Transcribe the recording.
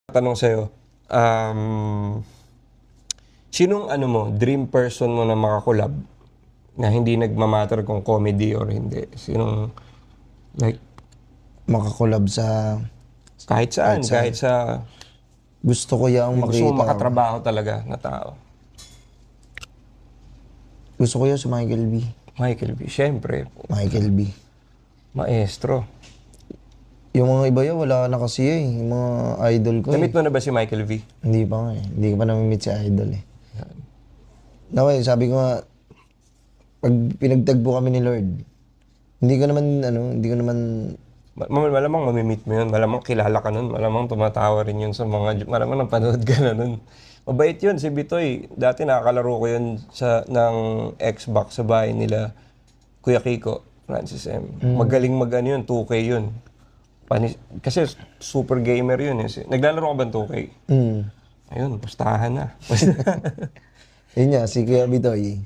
Tanong sa'yo, sinong ano mo, dream person mo na makakolab na hindi nagmamatter kung comedy or hindi? Sinong, like, Makakolab sa kahit saan, kahit sa, gusto ko yung gusto mo makita. makatrabaho talaga na tao? Gusto ko yung si Michael B. Michael B. Siyempre, Michael B. maestro. Yung mga iba yun, wala na kasi yung mga idol ko Namit mo na ba si Michael V? Hindi pa nga eh. Hindi ko pa namimit si idol eh. Naway, sabi ko nga, pag pinagtagpo kami ni Lord, hindi ko naman, Malamang mamimit mo yun, malamang kilala ka nun, malamang tumatawa rin yun sa mga, malamang napanood ka na nun. Mabait yun, si Bitoy. Dati nakakalaro ko yun ng Xbox sa bahay nila, Kuya Kiko, Francis M. Magaling mag-ano yun, 2K yun. Kasi super gamer yun. Naglalaro ka ba ng 2K? Ayun, pustahan na. yun nga, si Kuya Bitoy.